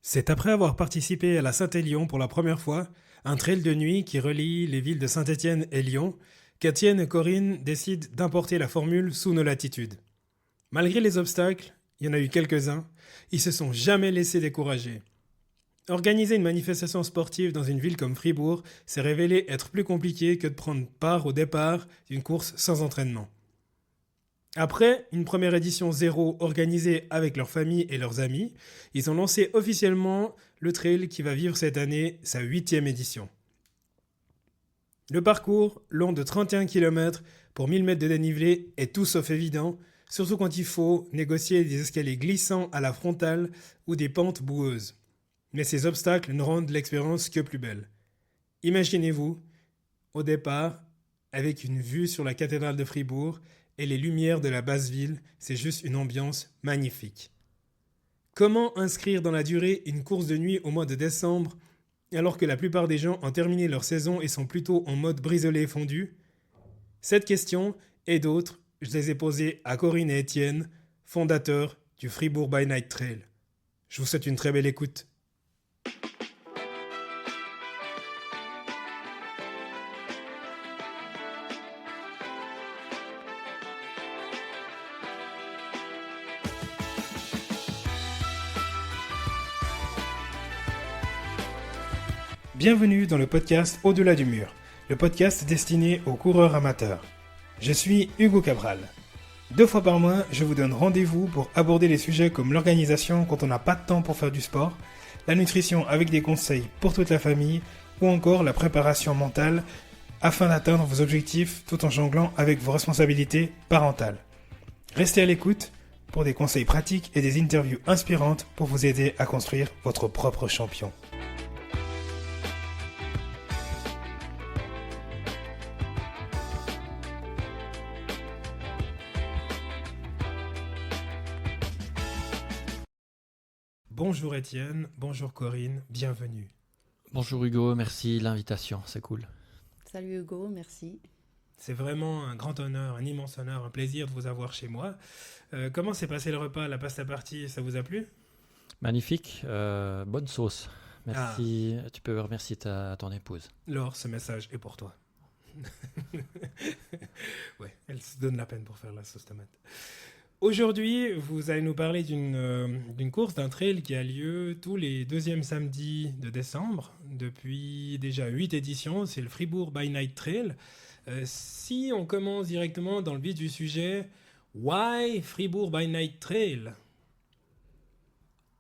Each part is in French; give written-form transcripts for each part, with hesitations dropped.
C'est après avoir participé à la Saint-Élion pour la première fois, un trail de nuit qui relie les villes de Saint-Étienne et Lyon, qu'Étienne et Corinne décident d'importer la formule sous nos latitudes. Malgré les obstacles, il y en a eu quelques-uns, ils se sont jamais laissés décourager. Organiser une manifestation sportive dans une ville comme Fribourg s'est révélé être plus compliqué que de prendre part au départ d'une course sans entraînement. Après une première édition zéro organisée avec leurs familles et leurs amis, ils ont lancé officiellement le trail qui va vivre cette année sa 8e édition. Le parcours, long de 31 km pour 1000 mètres de dénivelé, est tout sauf évident, surtout quand il faut négocier des escaliers glissants à la frontale ou des pentes boueuses. Mais ces obstacles ne rendent l'expérience que plus belle. Imaginez-vous, au départ, avec une vue sur la cathédrale de Fribourg et les lumières de la basse ville, c'est juste une ambiance magnifique. Comment inscrire dans la durée une course de nuit au mois de décembre alors que la plupart des gens ont terminé leur saison et sont plutôt en mode brisolé fondu? Cette question et d'autres, je les ai posées à Corinne et Étienne, fondateurs du Fribourg by Night Trail. Je vous souhaite une très belle écoute. Bienvenue dans le podcast Au-delà du mur, le podcast destiné aux coureurs amateurs. Je suis Hugo Cabral. 2 fois par mois, je vous donne rendez-vous pour aborder les sujets comme l'organisation quand on n'a pas de temps pour faire du sport, la nutrition avec des conseils pour toute la famille ou encore la préparation mentale afin d'atteindre vos objectifs tout en jonglant avec vos responsabilités parentales. Restez à l'écoute pour des conseils pratiques et des interviews inspirantes pour vous aider à construire votre propre champion. Bonjour Étienne, bonjour Corinne, bienvenue. Bonjour Hugo, merci de l'invitation, c'est cool. Salut Hugo, merci. C'est vraiment un grand honneur, un immense honneur, un plaisir de vous avoir chez moi. Comment s'est passé le repas, la pasta party, ça vous a plu? Magnifique, bonne sauce. Merci, tu peux remercier ton épouse. Laure, ce message est pour toi. Ouais, elle se donne la peine pour faire la sauce tomate. Aujourd'hui, vous allez nous parler d'une course, d'un trail qui a lieu tous les deuxièmes samedis de décembre, depuis déjà 8 éditions, c'est le Fribourg by Night Trail. Si on commence directement dans le vif du sujet, why Fribourg by Night Trail?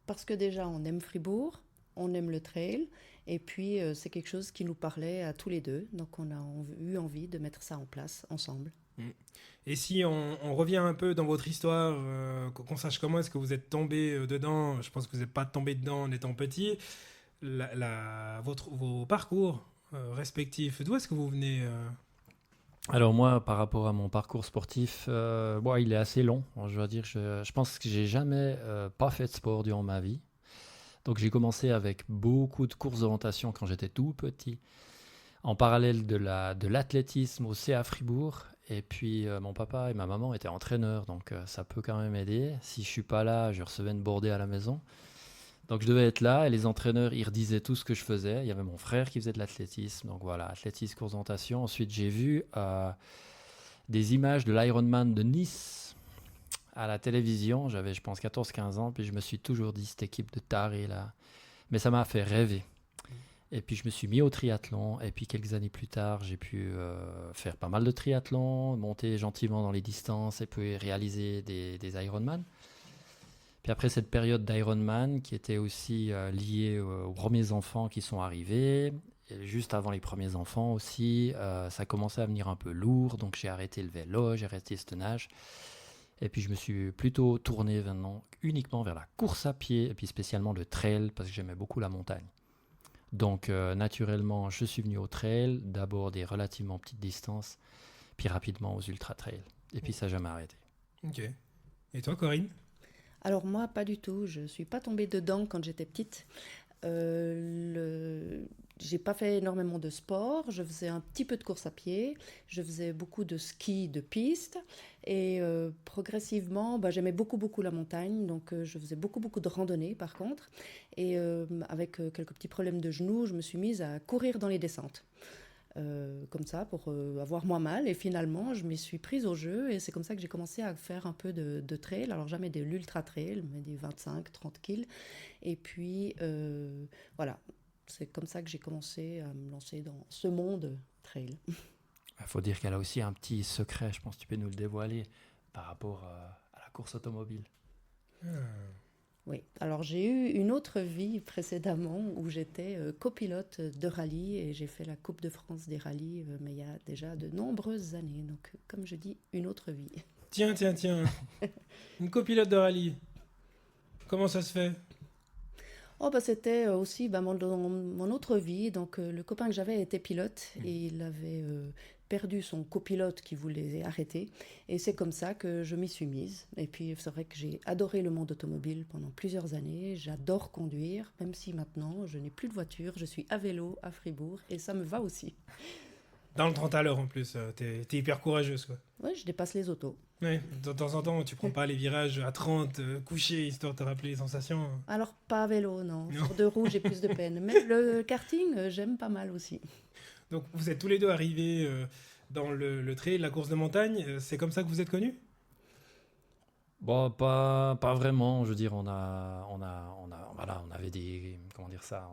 Parce que déjà on aime Fribourg, on aime le trail, et puis c'est quelque chose qui nous parlait à tous les deux, donc on a eu envie de mettre ça en place ensemble. Et si on revient un peu dans votre histoire, qu'on sache comment est-ce que vous êtes tombé dedans, je pense que vous n'êtes pas tombé dedans en étant petit, vos parcours respectifs, d'où est-ce que vous venez Alors moi, par rapport à mon parcours sportif, il est assez long. Je dois dire, je pense que j'ai jamais pas fait de sport durant ma vie. Donc j'ai commencé avec beaucoup de courses d'orientation quand j'étais tout petit, en parallèle de l'athlétisme au CA Fribourg. Et puis mon papa et ma maman étaient entraîneurs, donc ça peut quand même aider. Si je suis pas là, je recevais une bordée à la maison. Donc je devais être là et les entraîneurs, ils redisaient tout ce que je faisais. Il y avait mon frère qui faisait de l'athlétisme, donc voilà, athlétisme, course d'orientation. Ensuite, j'ai vu des images de l'Ironman de Nice à la télévision. J'avais, je pense, 14-15 ans, puis je me suis toujours dit, cette équipe de tarés là. Mais ça m'a fait rêver. Et puis je me suis mis au triathlon, et puis quelques années plus tard, j'ai pu faire pas mal de triathlon, monter gentiment dans les distances, et puis réaliser des Ironman. Puis après cette période d'Ironman, qui était aussi liée aux premiers enfants qui sont arrivés, et juste avant les premiers enfants aussi, ça commençait à venir un peu lourd, donc j'ai arrêté le vélo, j'ai arrêté le nage. Et puis je me suis plutôt tourné maintenant uniquement vers la course à pied, et puis spécialement le trail, parce que j'aimais beaucoup la montagne. Donc naturellement, je suis venu au trail, d'abord des relativement petites distances, puis rapidement aux ultra-trails. Et puis ça n'a jamais arrêté. Ok. Et toi Corinne? Alors moi, pas du tout, je ne suis pas tombée dedans quand j'étais petite. J'ai pas fait énormément de sport, je faisais un petit peu de course à pied, je faisais beaucoup de ski de piste et progressivement, j'aimais beaucoup la montagne, donc je faisais beaucoup de randonnées par contre. Et avec quelques petits problèmes de genoux, je me suis mise à courir dans les descentes. Comme ça pour avoir moins mal et finalement je m'y suis prise au jeu et c'est comme ça que j'ai commencé à faire un peu de trail, alors jamais de l'ultra trail mais des 25-30 kills et puis voilà, c'est comme ça que j'ai commencé à me lancer dans ce monde trail. Il faut dire qu'elle a aussi un petit secret, je pense que tu peux nous le dévoiler, par rapport à la course automobile. Oui, alors j'ai eu une autre vie précédemment où j'étais copilote de rallye et j'ai fait la Coupe de France des rallyes, mais il y a déjà de nombreuses années. Donc, comme je dis, une autre vie. Tiens. Une copilote de rallye. Comment ça se fait? Oh, c'était aussi mon autre vie. Donc, le copain que j'avais était pilote et il avait perdu son copilote qui voulait arrêter. Et c'est comme ça que je m'y suis mise. Et puis, c'est vrai que j'ai adoré le monde automobile pendant plusieurs années. J'adore conduire, même si maintenant, je n'ai plus de voiture. Je suis à vélo à Fribourg et ça me va aussi. Dans le 30 à l'heure en plus, t'es hyper courageuse quoi. Oui, je dépasse les autos. Ouais, de temps en temps, tu prends pas les virages à 30, couché, histoire de te rappeler les sensations. Alors, pas à vélo, non. Sur deux roues, j'ai plus de peine. Mais le karting, j'aime pas mal aussi. Donc, vous êtes tous les deux arrivés dans le trail, la course de montagne. C'est comme ça que vous êtes connus? Bon, pas vraiment. Je veux dire, voilà, on avait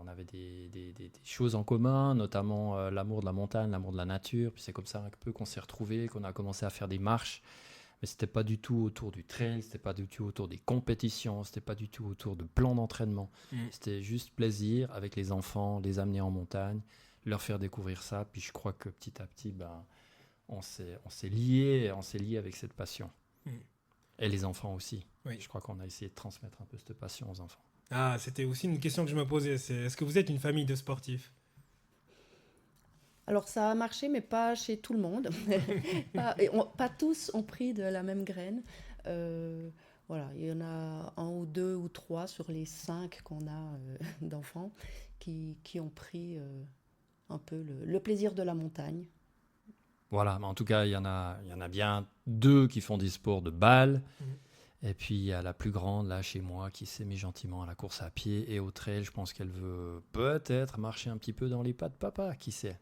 on avait des choses en commun, notamment l'amour de la montagne, l'amour de la nature. Puis c'est comme ça un peu qu'on s'est retrouvés, qu'on a commencé à faire des marches. Mais c'était pas du tout autour du trail, c'était pas du tout autour des compétitions, c'était pas du tout autour de plans d'entraînement. C'était juste plaisir avec les enfants, les amener en montagne, leur faire découvrir ça. Puis je crois que petit à petit, on s'est lié avec cette passion. Et les enfants aussi. Oui. Je crois qu'on a essayé de transmettre un peu cette passion aux enfants. Ah, c'était aussi une question que je me posais. Est-ce que vous êtes une famille de sportifs? Alors ça a marché, mais pas chez tout le monde. Pas tous ont pris de la même graine. Voilà, il y en a un ou deux ou trois sur les 5 qu'on a d'enfants qui ont pris un peu le plaisir de la montagne. Voilà, mais en tout cas, il y en a bien 2 qui font des sports de balle. Et puis, il y a la plus grande, là, chez moi, qui s'est mise gentiment à la course à pied et au trail. Je pense qu'elle veut peut-être marcher un petit peu dans les pas de papa, qui sait.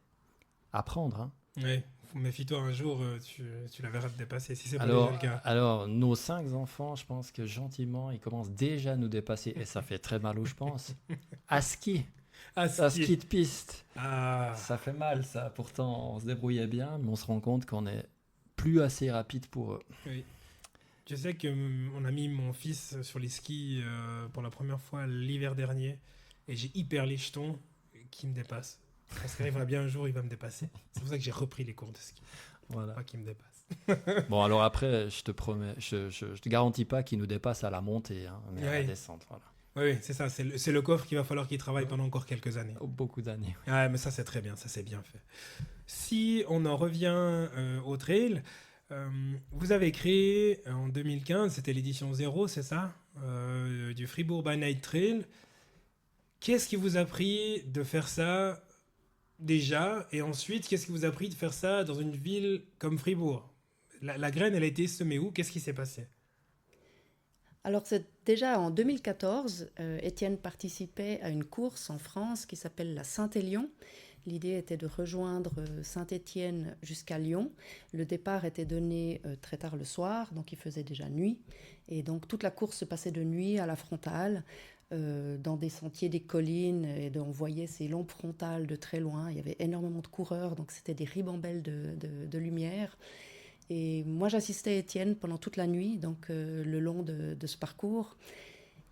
Apprendre, hein. Oui, méfie-toi, un jour, tu la verras te dépasser, si c'est pas déjà le cas. Alors, nos 5 enfants, je pense que gentiment, ils commencent déjà à nous dépasser. Et ça fait très mal où je pense. À ski. À ski de piste. Ah. Ça fait mal, ça. Pourtant, on se débrouillait bien, mais on se rend compte qu'on est plus assez rapide pour eux. Oui. Je sais qu'on a mis mon fils sur les skis pour la première fois l'hiver dernier et j'ai hyper les jetons qui me dépassent. Parce qu'arrivera bien un jour, il va me dépasser. C'est pour ça que j'ai repris les cours de ski. Voilà. Pas qu'il me dépasse. Bon, alors après, je te promets, je te garantis pas qu'il nous dépasse à la montée, hein, mais à la descente, voilà. Oui, c'est ça. C'est le coffre qu'il va falloir qu'il travaille pendant encore quelques années. Beaucoup d'années. Ouais, mais ça, c'est très bien. Ça, c'est bien fait. Si on en revient au trail, vous avez créé en 2015, c'était l'édition 0, c'est ça, du Fribourg by Night Trail. Qu'est-ce qui vous a pris de faire ça déjà? Et ensuite, qu'est-ce qui vous a pris de faire ça dans une ville comme Fribourg? La graine, elle a été semée où? Qu'est-ce qui s'est passé? Alors, c'est déjà en 2014, Étienne participait à une course en France qui s'appelle la Saint-Élion. L'idée était de rejoindre Saint-Étienne jusqu'à Lyon. Le départ était donné très tard le soir, donc il faisait déjà nuit. Et donc toute la course se passait de nuit à la frontale, dans des sentiers, des collines, et on voyait ces longues frontales de très loin. Il y avait énormément de coureurs, donc c'était des ribambelles de lumière. Et moi, j'assistais à Étienne pendant toute la nuit, donc le long de ce parcours.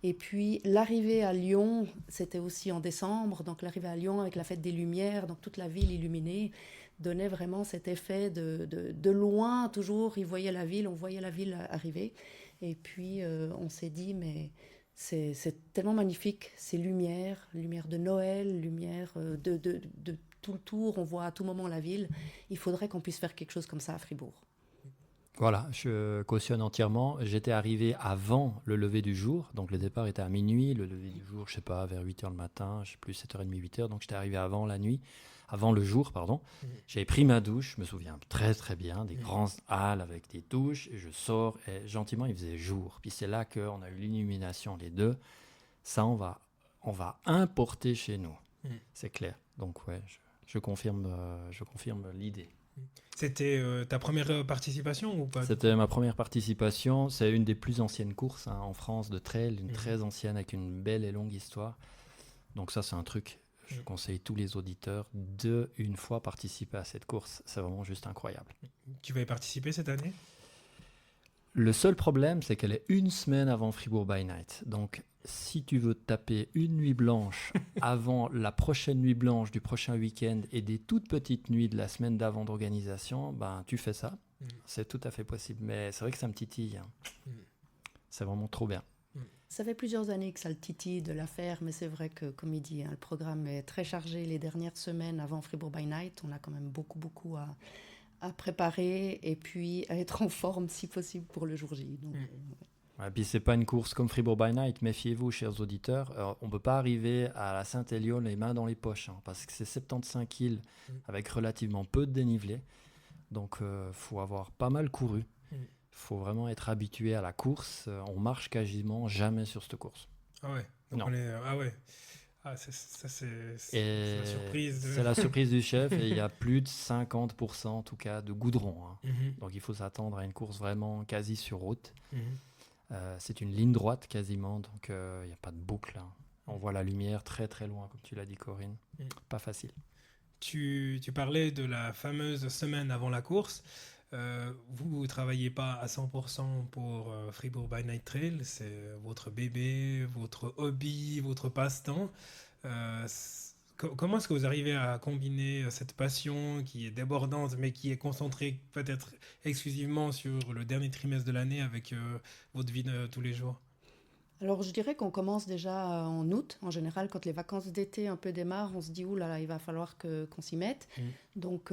Et puis, l'arrivée à Lyon, c'était aussi en décembre. Donc, l'arrivée à Lyon avec la fête des Lumières, donc toute la ville illuminée, donnait vraiment cet effet de loin, toujours. On voyait la ville arriver. Et puis, on s'est dit, mais c'est tellement magnifique, ces lumières de Noël, lumières de tout le tour. On voit à tout moment la ville. Il faudrait qu'on puisse faire quelque chose comme ça à Fribourg. Voilà, je cautionne entièrement. J'étais arrivé avant le lever du jour, donc le départ était à minuit, le lever du jour, je sais pas, vers 8h le matin, je sais plus, 7h30, 8h, donc j'étais arrivé avant la nuit, avant le jour, pardon. J'avais pris ma douche, je me souviens très très bien, des grandes halles avec des douches, et je sors, et gentiment il faisait jour. Puis c'est là qu'on a eu l'illumination, les deux. Ça, on va importer chez nous, c'est clair. Donc ouais, je confirme l'idée. C'était ta première participation ou pas? C'était ma première participation. C'est une des plus anciennes courses en France de trail, une très ancienne avec une belle et longue histoire. Donc ça, c'est un truc, je conseille tous les auditeurs de une fois participer à cette course. C'est vraiment juste incroyable. Tu vas y participer cette année? Le seul problème, c'est qu'elle est une semaine avant Fribourg by Night. Donc, si tu veux te taper une nuit blanche avant la prochaine nuit blanche du prochain week-end et des toutes petites nuits de la semaine d'avant d'organisation, ben, tu fais ça. C'est tout à fait possible. Mais c'est vrai que ça me titille. Hein. C'est vraiment trop bien. Ça fait plusieurs années que ça le titille de la faire, mais c'est vrai que, comme il dit, hein, le programme est très chargé les dernières semaines avant Fribourg by Night. On a quand même beaucoup à préparer et puis à être en forme si possible pour le jour J. Donc, Et puis c'est pas une course comme Fribourg by Night, méfiez-vous chers auditeurs, on ne peut pas arriver à la Saint-Élion les mains dans les poches, hein, parce que c'est 75 kg avec relativement peu de dénivelé, donc faut avoir pas mal couru, faut vraiment être habitué à la course, on marche quasiment jamais sur cette course. Ah ouais, donc non. Ah ouais. Ah, c'est la surprise. C'est la surprise du chef et il y a plus de 50% en tout cas de goudron. Hein. Donc il faut s'attendre à une course vraiment quasi sur route. C'est une ligne droite quasiment, donc il n'y a pas de boucle. Hein. On voit la lumière très très loin, comme tu l'as dit Corinne. Pas facile. Tu parlais de la fameuse semaine avant la course. Vous ne travaillez pas à 100% pour Fribourg by Night Trail, c'est votre bébé, votre hobby, votre passe-temps. Comment est-ce que vous arrivez à combiner cette passion qui est débordante mais qui est concentrée peut-être exclusivement sur le dernier trimestre de l'année avec votre vie de tous les jours? Alors, je dirais qu'on commence déjà en août. En général, quand les vacances d'été un peu démarrent, on se dit, ouh là là, il va falloir qu'on s'y mette. Donc,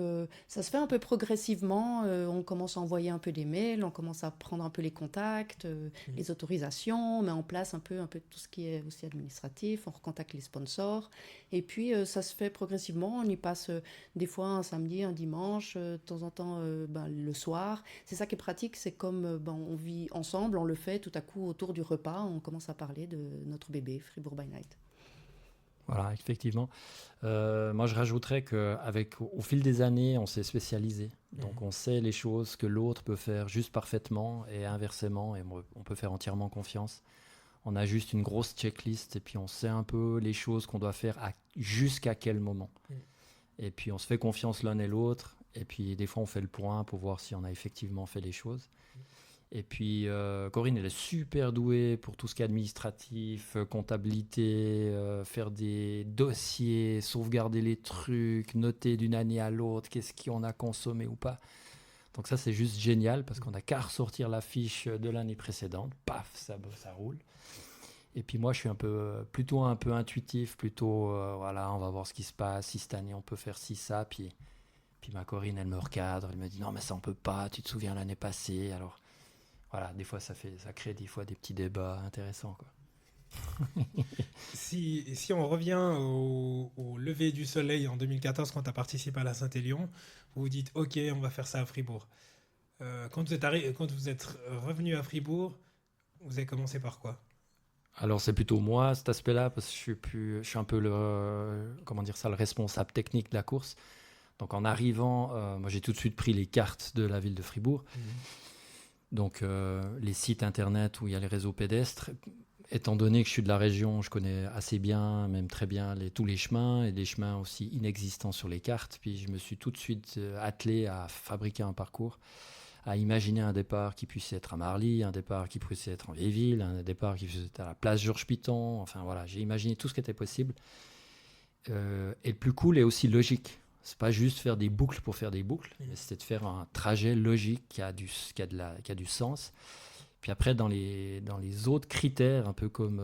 ça se fait un peu progressivement. On commence à envoyer un peu des mails, on commence à prendre un peu les contacts, les autorisations, on met en place un peu tout ce qui est aussi administratif, on recontacte les sponsors. Et puis, ça se fait progressivement. On y passe des fois un samedi, un dimanche, de temps en temps le soir. C'est ça qui est pratique, c'est comme on vit ensemble, on le fait tout à coup autour du repas, on commence à parler de notre bébé, Fribourg by Night. Voilà, effectivement. Moi, je rajouterais qu'au fil des années, on s'est spécialisé. Donc, on sait les choses que l'autre peut faire juste parfaitement et inversement, et on peut faire entièrement confiance. On a juste une grosse checklist et puis on sait un peu les choses qu'on doit faire jusqu'à quel moment. Et puis, on se fait confiance l'un et l'autre. Et puis, des fois, on fait le point pour voir si on a effectivement fait les choses. Et puis, Corinne, elle est super douée pour tout ce qui est administratif, comptabilité, faire des dossiers, sauvegarder les trucs, noter d'une année à l'autre, qu'est-ce qu'on a consommé ou pas. Donc ça, c'est juste génial parce qu'on n'a qu'à ressortir la fiche de l'année précédente. Paf, ça roule. Et puis moi, je suis plutôt un peu intuitif, voilà, on va voir ce qui se passe, si cette année on peut faire ci, ça. Puis ma Corinne, elle me recadre, elle me dit non, mais ça on peut pas, tu te souviens l'année passée, alors... Voilà, des fois, ça crée des fois des petits débats intéressants, quoi. Si on revient au lever du soleil en 2014, quand tu as participé à la Saint-Élion, vous vous dites « Ok, on va faire ça à Fribourg ». Quand vous êtes revenu à Fribourg, vous avez commencé par quoi? Alors, c'est plutôt moi, cet aspect-là, parce que je suis un peu le responsable technique de la course. Donc, en arrivant, moi, j'ai tout de suite pris les cartes de la ville de Fribourg. Donc, les sites internet où il y a les réseaux pédestres, étant donné que je suis de la région, je connais assez bien, même très bien, tous les chemins et des chemins aussi inexistants sur les cartes. Puis, je me suis tout de suite attelé à fabriquer un parcours, à imaginer un départ qui puisse être à Marly, un départ qui puisse être en Vieille-Ville, un départ qui puisse être à la place Georges-Piton. Enfin, voilà, j'ai imaginé tout ce qui était possible. Et le plus cool est aussi logique. C'est pas juste faire des boucles pour faire des boucles, mais c'est de faire un trajet logique qui a du sens. Puis après, dans les autres critères, un peu comme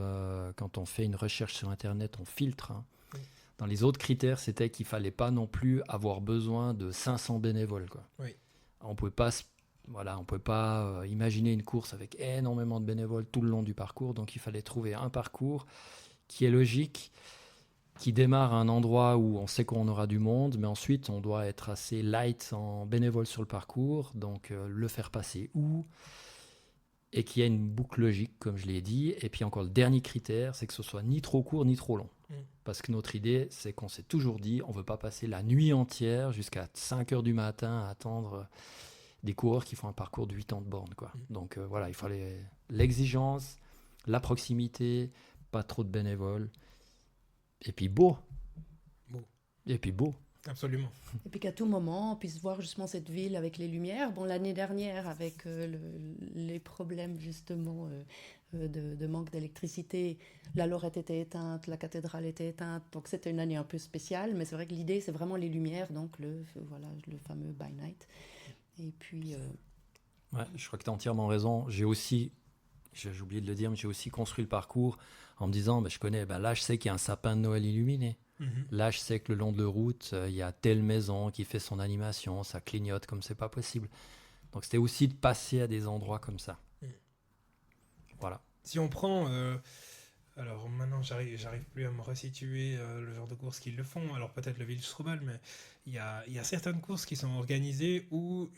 quand on fait une recherche sur Internet, on filtre. Hein. Dans les autres critères, c'était qu'il fallait pas non plus avoir besoin de 500 bénévoles, quoi. On pouvait pas voilà, on ne peut pas imaginer une course avec énormément de bénévoles tout le long du parcours. Donc, il fallait trouver un parcours qui est logique, qui démarre à un endroit où on sait qu'on aura du monde, mais ensuite, on doit être assez light en bénévoles sur le parcours. Donc, le faire passer où et qu'il y ait une boucle logique, comme je l'ai dit. Et puis, encore, le dernier critère, c'est que ce soit ni trop court, ni trop long. Parce que notre idée, c'est qu'on s'est toujours dit, on ne veut pas passer la nuit entière jusqu'à 5 heures du matin à attendre des coureurs qui font un parcours de 80 bornes, quoi. Donc voilà, il fallait l'exigence, la proximité, pas trop de bénévoles, et puis beau. Et puis beau. Absolument. Et puis qu'à tout moment, on puisse voir justement cette ville avec les lumières. Bon, l'année dernière, avec les problèmes justement de manque d'électricité, la Lorette était éteinte, la cathédrale était éteinte. Donc c'était une année un peu spéciale, mais c'est vrai que l'idée, c'est vraiment les lumières, donc le fameux by night. Et puis... Ouais, je crois que tu as entièrement raison. J'ai oublié de le dire, mais j'ai aussi construit le parcours en me disant, je connais, là je sais qu'il y a un sapin de Noël illuminé. Là, je sais que le long de la route, il y a telle maison qui fait son animation, ça clignote comme c'est pas possible. Donc, c'était aussi de passer à des endroits comme ça. Voilà. Si on prend... alors maintenant, j'arrive plus à me resituer le genre de courses qu'ils le font. Alors peut-être le Wildstrubel, mais il y a certaines courses qui sont organisées où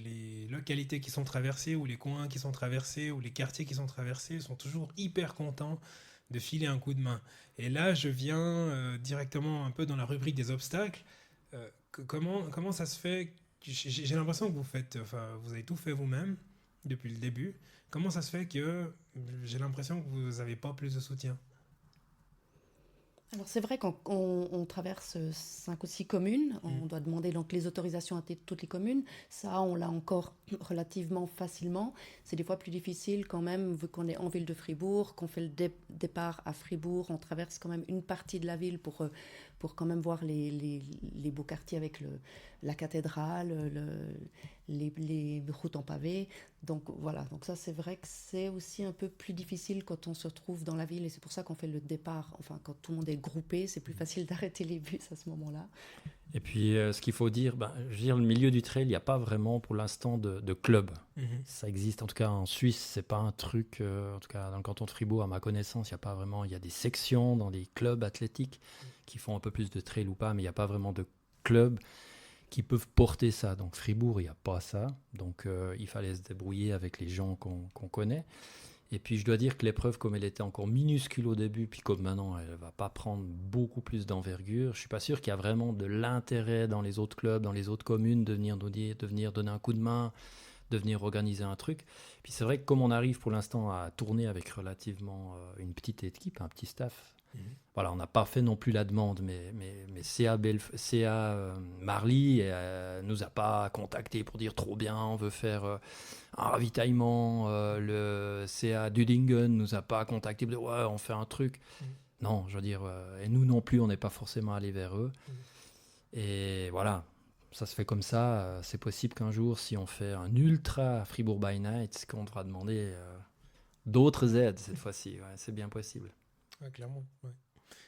les localités qui sont traversées, ou les coins qui sont traversés, ou les quartiers qui sont traversés sont toujours hyper contents de filer un coup de main. Et là, je viens directement un peu dans la rubrique des obstacles. Comment ça se fait? J'ai l'impression que vous avez tout fait vous-même depuis le début. Comment ça se fait que j'ai l'impression que vous n'avez pas plus de soutien? Alors c'est vrai qu'on traverse 5 ou 6 communes, on doit demander donc les autorisations à toutes les communes. Ça, on l'a encore relativement facilement. C'est des fois plus difficile quand même, vu qu'on est en ville de Fribourg, qu'on fait le départ à Fribourg, on traverse quand même une partie de la ville pour quand même voir les beaux quartiers avec la cathédrale, les routes en pavé. Donc voilà, donc ça c'est vrai que c'est aussi un peu plus difficile quand on se trouve dans la ville, et c'est pour ça qu'on fait le départ, enfin quand tout le monde est groupé, c'est plus facile d'arrêter les bus à ce moment-là. Et puis ce qu'il faut dire, le milieu du trail, il n'y a pas vraiment pour l'instant de club. Ça existe, en tout cas en Suisse, c'est pas un truc, en tout cas dans le canton de Fribourg, à ma connaissance, il n'y a pas vraiment, il y a des sections dans des clubs athlétiques qui font un peu plus de trail ou pas, mais il n'y a pas vraiment de club qui peuvent porter ça. Donc Fribourg, il n'y a pas ça. Donc il fallait se débrouiller avec les gens qu'on connaît. Et puis je dois dire que l'épreuve, comme elle était encore minuscule au début, puis comme maintenant elle ne va pas prendre beaucoup plus d'envergure, je ne suis pas sûr qu'il y a vraiment de l'intérêt dans les autres clubs, dans les autres communes, de venir donner un coup de main, de venir organiser un truc. Puis c'est vrai que comme on arrive pour l'instant à tourner avec relativement une petite équipe, un petit staff, voilà, on n'a pas fait non plus la demande, mais CA Marly nous a pas contacté pour dire trop bien, on veut faire un ravitaillement. Le CA Dudingen nous a pas contacté pour dire ouais, on fait un truc. Non, je veux dire, et nous non plus, on n'est pas forcément allés vers eux. Et voilà, ça se fait comme ça. C'est possible qu'un jour, si on fait un ultra Fribourg by Night, qu'on devra demander d'autres aides cette fois-ci. Ouais, c'est bien possible. Ouais, clairement, ouais.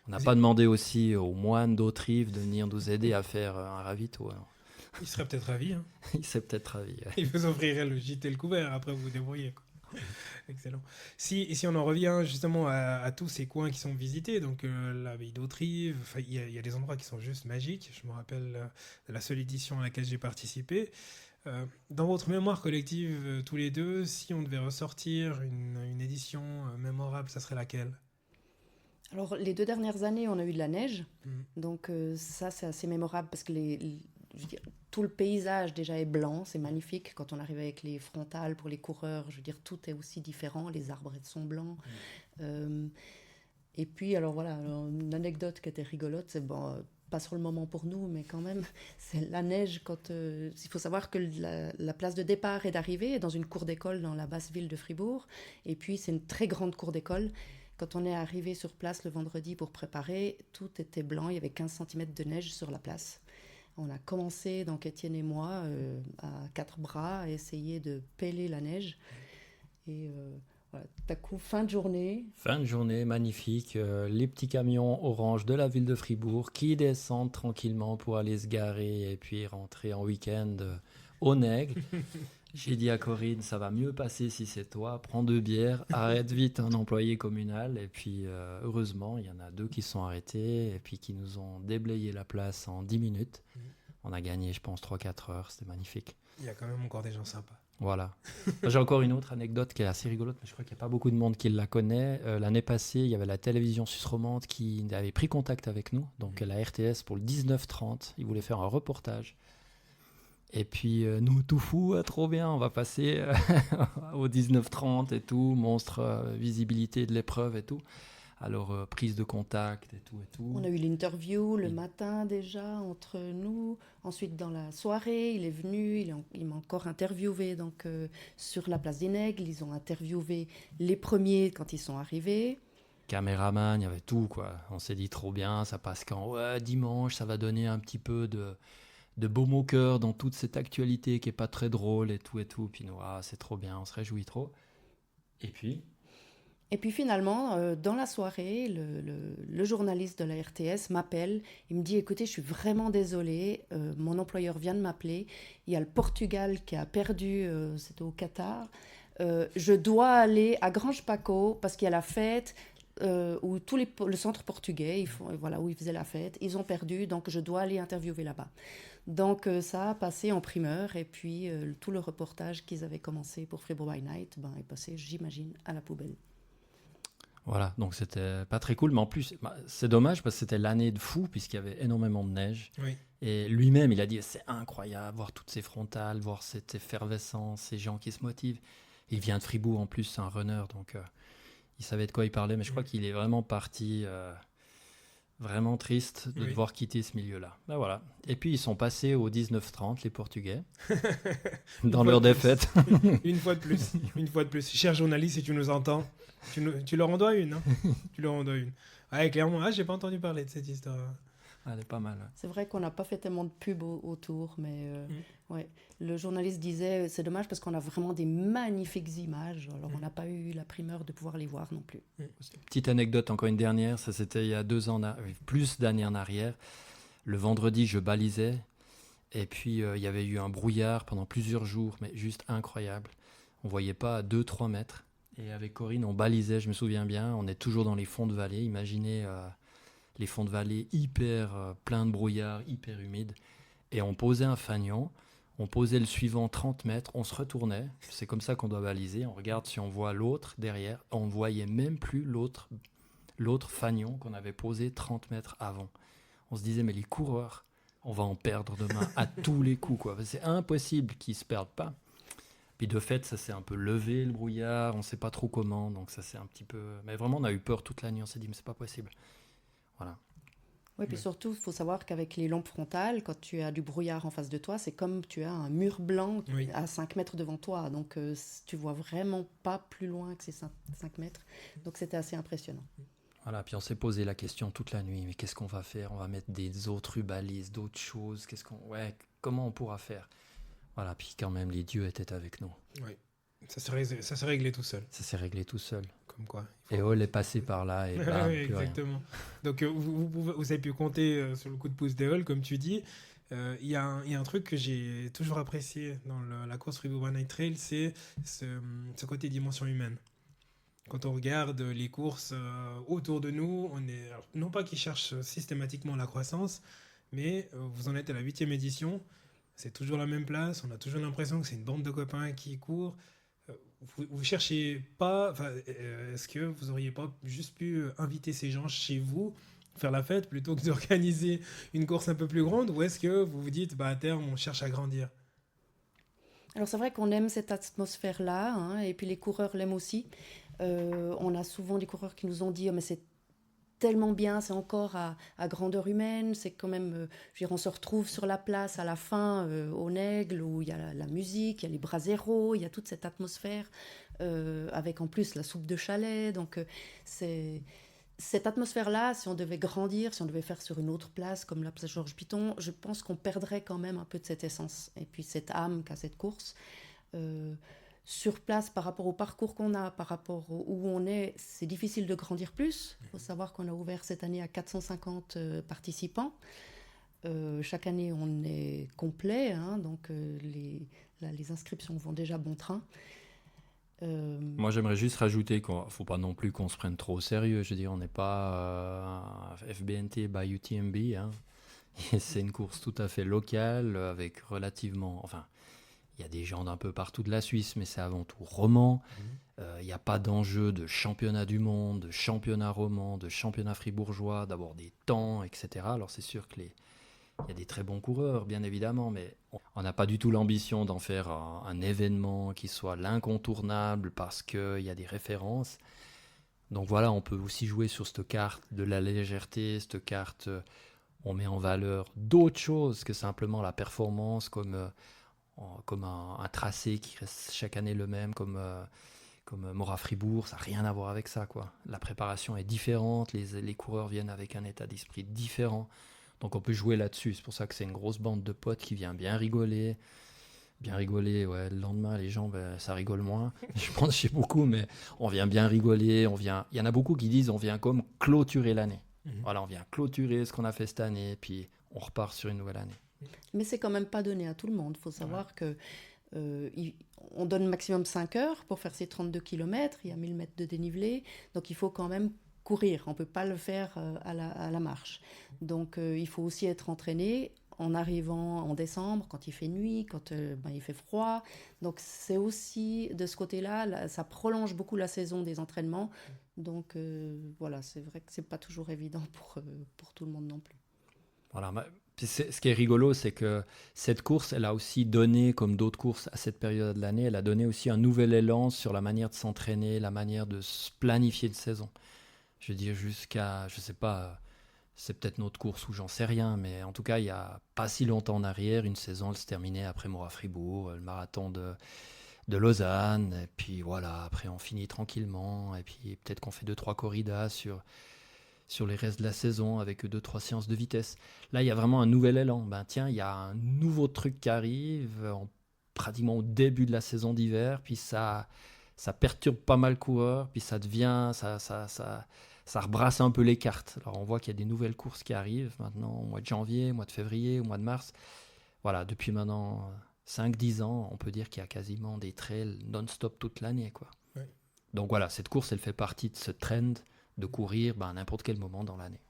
On n'a pas demandé aussi aux moines d'Autrive de venir nous aider à faire un ravito. Alors. Il serait peut-être ravi. Hein. Il serait peut-être ravi. Ouais. Il vous offrirait le gîte et le couvert, après vous vous débrouillez. Quoi. Excellent. Si on en revient justement à tous ces coins qui sont visités, donc l'abbaye d'Autrive, il y a des endroits qui sont juste magiques. Je me rappelle de la seule édition à laquelle j'ai participé. Dans votre mémoire collective, tous les deux, si on devait ressortir une édition mémorable, ça serait laquelle? Alors, les 2 dernières années, on a eu de la neige. Donc, ça, c'est assez mémorable parce que je veux dire, tout le paysage déjà est blanc. C'est magnifique. Quand on arrive avec les frontales pour les coureurs, je veux dire, tout est aussi différent. Les arbres sont blancs. Et puis, alors voilà, une anecdote qui était rigolote, c'est bon, pas sur le moment pour nous, mais quand même, c'est la neige quand... il faut savoir que la place de départ et d'arrivée est dans une cour d'école dans la basse ville de Fribourg. Et puis, c'est une très grande cour d'école. Quand on est arrivé sur place le vendredi pour préparer, tout était blanc, il y avait 15 cm de neige sur la place. On a commencé, donc Étienne et moi, à 4 bras, à essayer de pêler la neige. Et voilà, tout à coup, fin de journée. Fin de journée, magnifique. Les petits camions orange de la ville de Fribourg qui descendent tranquillement pour aller se garer et puis rentrer en week-end au Nègre. J'ai dit à Corinne, ça va mieux passer si c'est toi. Prends 2 bières, arrête vite un employé communal. Et puis, heureusement, il y en a 2 qui se sont arrêtés et puis qui nous ont déblayé la place en 10 minutes. On a gagné, je pense, 3-4 heures. C'était magnifique. Il y a quand même encore des gens sympas. Voilà. J'ai encore une autre anecdote qui est assez rigolote, mais je crois qu'il n'y a pas beaucoup de monde qui la connaît. L'année passée, il y avait la télévision suisse romande qui avait pris contact avec nous, donc la RTS pour le 19h30. Ils voulaient faire un reportage. Et puis nous, tout fou, trop bien, on va passer au 19h30 et tout, monstre visibilité de l'épreuve et tout. Alors, prise de contact et tout et tout. On a eu l'interview le matin déjà entre nous. Ensuite, dans la soirée, il est venu, il m'a encore interviewé donc, sur la place des Nègles. Ils ont interviewé les premiers quand ils sont arrivés. Caméraman, il y avait tout, quoi. On s'est dit trop bien, ça passe quand dimanche, ça va donner un petit peu de baume au cœur dans toute cette actualité qui est pas très drôle et tout et tout. Puis nous, c'est trop bien, on se réjouit trop. Et puis finalement, dans la soirée, le journaliste de la RTS m'appelle. Il me dit, écoutez, je suis vraiment désolé, mon employeur vient de m'appeler. Il y a le Portugal qui a perdu, c'était au Qatar. Je dois aller à Grange Paco parce qu'il y a la fête où le centre portugais, voilà, où ils faisaient la fête, ils ont perdu, donc je dois aller interviewer là-bas. Donc ça a passé en primeur et puis tout le reportage qu'ils avaient commencé pour Fribourg by Night est passé, j'imagine, à la poubelle. Voilà, donc c'était pas très cool, mais en plus, c'est dommage parce que c'était l'année de fou puisqu'il y avait énormément de neige. Oui. Et lui-même, il a dit, c'est incroyable, voir toutes ces frontales, voir cette effervescence, ces gens qui se motivent. Il vient de Fribourg en plus, c'est un runner, donc il savait de quoi il parlait, mais je crois qu'il est vraiment parti vraiment triste de devoir quitter ce milieu-là. Ben voilà. Et puis ils sont passés au 19h30, les Portugais, dans leur défaite. Une fois de plus. Cher journaliste, si tu nous entends, tu leur en dois une. Hein. Tu leur en dois une. Ouais, clairement, j'ai pas entendu parler de cette histoire. Elle est pas mal. C'est vrai qu'on n'a pas fait tellement de pub autour, mais ouais. Le journaliste disait, c'est dommage parce qu'on a vraiment des magnifiques images, alors on n'a pas eu la primeur de pouvoir les voir non plus. Petite anecdote, encore une dernière, ça c'était il y a 2 ans, plus d'années en arrière. Le vendredi, je balisais, et puis il y avait eu un brouillard pendant plusieurs jours, mais juste incroyable. On voyait pas à 2-3 mètres. Et avec Corinne, on balisait, je me souviens bien, on est toujours dans les fonds de vallée, imaginez... les fonds de vallée hyper pleins de brouillard, hyper humides. Et on posait un fanion, on posait le suivant 30 mètres, on se retournait. C'est comme ça qu'on doit baliser. On regarde si on voit l'autre derrière. On ne voyait même plus l'autre fanion qu'on avait posé 30 mètres avant. On se disait, mais les coureurs, on va en perdre demain à tous les coups, quoi. C'est impossible qu'ils ne se perdent pas. Puis de fait, ça s'est un peu levé, le brouillard. On ne sait pas trop comment. Donc ça c'est un petit peu... Mais vraiment, on a eu peur toute la nuit. On s'est dit, mais c'est pas possible. Voilà. Oui, puis surtout, il faut savoir qu'avec les lampes frontales, quand tu as du brouillard en face de toi, c'est comme tu as un mur blanc à 5 mètres devant toi. Donc, tu vois vraiment pas plus loin que ces 5 mètres. Donc, c'était assez impressionnant. Voilà, puis on s'est posé la question toute la nuit. Mais qu'est-ce qu'on va faire ? On va mettre des autres rubalises, d'autres choses. Comment on pourra faire ? Voilà, puis quand même, les dieux étaient avec nous. Oui, ça s'est réglé tout seul. Ça s'est réglé tout seul. Comme quoi. Et Hall est passé par là et bam, oui, exactement. Rien. Donc vous avez pu compter sur le coup de pouce de Hall, comme tu dis. Il y a un truc que j'ai toujours apprécié dans la course Fribourg by Night Trail, c'est ce côté dimension humaine. Quand on regarde les courses autour de nous, alors, non pas qu'ils cherchent systématiquement la croissance, mais vous en êtes à la 8e édition, c'est toujours la même place, on a toujours l'impression que c'est une bande de copains qui courent. Vous cherchez pas, est-ce que vous auriez pas juste pu inviter ces gens chez vous, faire la fête, plutôt que d'organiser une course un peu plus grande, ou est-ce que vous vous dites, à terme, on cherche à grandir ? Alors c'est vrai qu'on aime cette atmosphère-là, hein, et puis les coureurs l'aiment aussi. On a souvent des coureurs qui nous ont dit, mais c'est tellement bien, c'est encore à grandeur humaine, c'est quand même, on se retrouve sur la place à la fin au Nègles où il y a la musique, il y a les braseros, il y a toute cette atmosphère avec en plus la soupe de chalet, donc c'est cette atmosphère-là, si on devait grandir, si on devait faire sur une autre place comme la place Georges Piton, je pense qu'on perdrait quand même un peu de cette essence et puis cette âme qu'a cette course. Sur place, par rapport au parcours qu'on a, par rapport où on est, c'est difficile de grandir plus. Il faut savoir qu'on a ouvert cette année à 450 participants. Chaque année, on est complet, hein, donc les inscriptions vont déjà bon train. Moi, j'aimerais juste rajouter qu'il ne faut pas non plus qu'on se prenne trop au sérieux. Je veux dire, on n'est pas FBNT by UTMB. Hein. Et c'est une course tout à fait locale, avec relativement... Enfin, il y a des gens d'un peu partout de la Suisse, mais c'est avant tout roman. Il n'y a pas d'enjeu de championnat du monde, de championnat roman, de championnat fribourgeois, d'avoir des temps, etc. Alors, c'est sûr que il y a des très bons coureurs, bien évidemment, mais on n'a pas du tout l'ambition d'en faire un événement qui soit l'incontournable parce qu'il y a des références. Donc voilà, on peut aussi jouer sur cette carte de la légèreté, cette carte, on met en valeur d'autres choses que simplement la performance, comme un tracé qui reste chaque année le même, comme Mora-Fribourg, ça n'a rien à voir avec ça, quoi. La préparation est différente, les coureurs viennent avec un état d'esprit différent. Donc on peut jouer là-dessus, c'est pour ça que c'est une grosse bande de potes qui vient bien rigoler. Bien rigoler, ouais, le lendemain, les gens, ça rigole moins. Je pense chez beaucoup, mais on vient bien rigoler. Il y en a beaucoup qui disent on vient comme clôturer l'année. Voilà, on vient clôturer ce qu'on a fait cette année, puis on repart sur une nouvelle année. Mais c'est quand même pas donné à tout le monde. Il faut savoir que on donne maximum 5 heures pour faire ces 32 km. Il y a 1000 mètres de dénivelé. Donc il faut quand même courir. On ne peut pas le faire à la marche. Donc il faut aussi être entraîné en arrivant en décembre, quand il fait nuit, quand il fait froid. Donc c'est aussi de ce côté-là, ça prolonge beaucoup la saison des entraînements. Donc voilà, c'est vrai que ce n'est pas toujours évident pour tout le monde non plus. Voilà, ce qui est rigolo, c'est que cette course, elle a aussi donné, comme d'autres courses à cette période de l'année, elle a donné aussi un nouvel élan sur la manière de s'entraîner, la manière de se planifier une saison. Je veux dire, jusqu'à, je sais pas, c'est peut-être notre course ou j'en sais rien, mais en tout cas, il n'y a pas si longtemps en arrière, une saison, elle se terminait après Mora-Fribourg, le marathon de Lausanne, et puis voilà, après on finit tranquillement, et puis peut-être qu'on fait 2-3 corridas sur les restes de la saison avec 2-3 séances de vitesse. Là, il y a vraiment un nouvel élan. Ben tiens, il y a un nouveau truc qui arrive, pratiquement au début de la saison d'hiver, puis ça perturbe pas mal le coureur, puis ça devient, ça rebrasse un peu les cartes. Alors on voit qu'il y a des nouvelles courses qui arrivent maintenant au mois de janvier, au mois de février, au mois de mars. Voilà, depuis maintenant 5-10 ans, on peut dire qu'il y a quasiment des trails non-stop toute l'année, quoi. Oui. Donc voilà, cette course, elle fait partie de ce trend de courir à n'importe quel moment dans l'année.